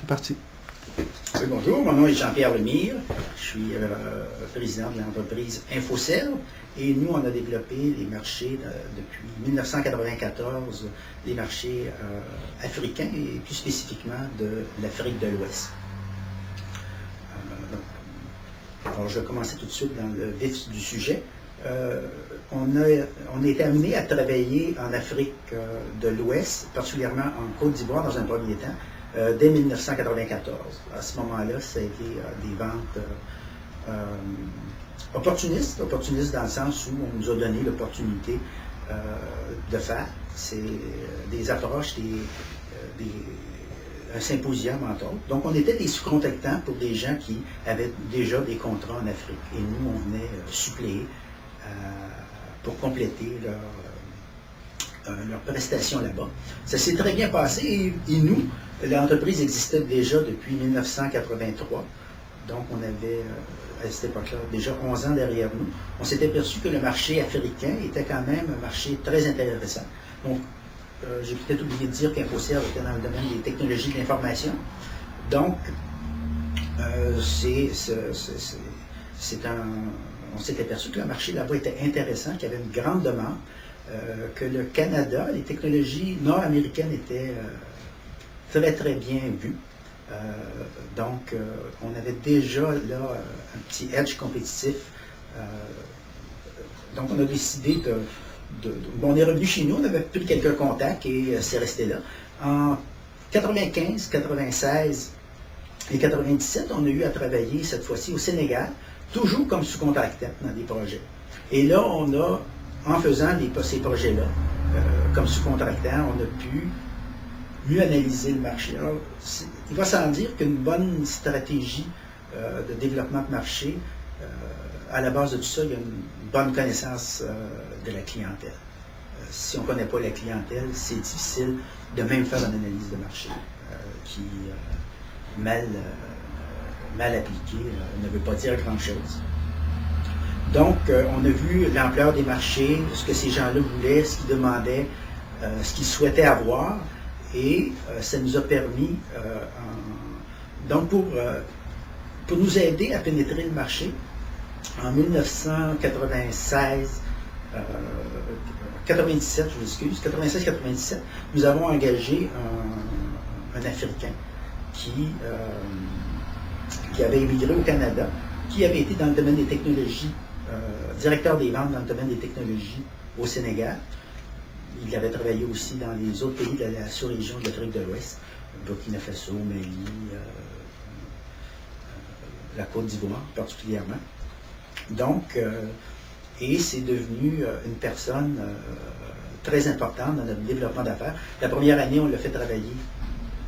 C'est parti. Oui, bonjour, mon nom est Jean-Pierre Lemire. Je suis président de l'entreprise Infocell. Et nous, on a développé les marchés depuis 1994, les marchés africains et plus spécifiquement de l'Afrique de l'Ouest. Alors, je vais commencer tout de suite dans le vif du sujet. On a été amené à travailler en Afrique de l'Ouest, particulièrement en Côte d'Ivoire dans un premier temps, dès 1994. À ce moment-là, ça a été des ventes opportunistes dans le sens où on nous a donné l'opportunité de faire. C'est des approches, un symposium entre autres. Donc on était des sous-contractants pour des gens qui avaient déjà des contrats en Afrique. Et nous, on venait suppléer pour compléter leur prestation là-bas. Ça s'est très bien passé et nous, l'entreprise existait déjà depuis 1983. Donc on avait, à cette époque-là, déjà 11 ans derrière nous. On s'était aperçu que le marché africain était quand même un marché très intéressant. Donc, j'ai peut-être oublié de dire qu'Infocell était dans le domaine des technologies de l'information. Donc, on s'est aperçu que le marché là-bas était intéressant, qu'il y avait une grande demande, que le Canada, les technologies nord-américaines étaient très, très bien vues. Donc, on avait déjà là un petit edge compétitif. Donc, on a décidé on est revenu chez nous, on avait pris quelques contacts et c'est resté là. En 95, 96 et 97, on a eu à travailler cette fois-ci au Sénégal, toujours comme sous-contractant dans des projets. Et là, on a, en faisant ces projets-là, comme sous-contractant, on a pu mieux analyser le marché. Alors, il va sans dire qu'une bonne stratégie de développement de marché, à la base de tout ça, il y a une bonne connaissance de la clientèle. Si on ne connaît pas la clientèle, c'est difficile de même faire une analyse de marché qui, mal appliquée, ne veut pas dire grand-chose. Donc, on a vu l'ampleur des marchés, ce que ces gens-là voulaient, ce qu'ils demandaient, ce qu'ils souhaitaient avoir. Et ça nous a permis, donc pour nous aider à pénétrer le marché, en 1996, 97, je m'excuse, 96-97, nous avons engagé un Africain qui avait émigré au Canada, qui avait été dans le domaine des technologies, directeur des ventes dans le domaine des technologies au Sénégal. Il avait travaillé aussi dans les autres pays de la sous-région de l'Afrique de l'Ouest, Burkina Faso, Mali, la Côte d'Ivoire particulièrement. Donc, et c'est devenu une personne très importante dans notre développement d'affaires. La première année, on l'a fait travailler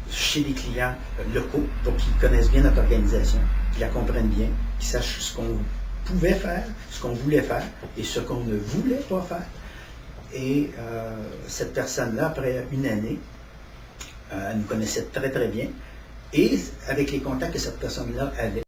chez des clients locaux pour qu'ils connaissent bien notre organisation, qu'ils la comprennent bien, qu'ils sachent ce qu'on pouvait faire, ce qu'on voulait faire et ce qu'on ne voulait pas faire. Et cette personne-là, après une année, elle nous connaissait très, très bien. Et avec les contacts que cette personne-là avait,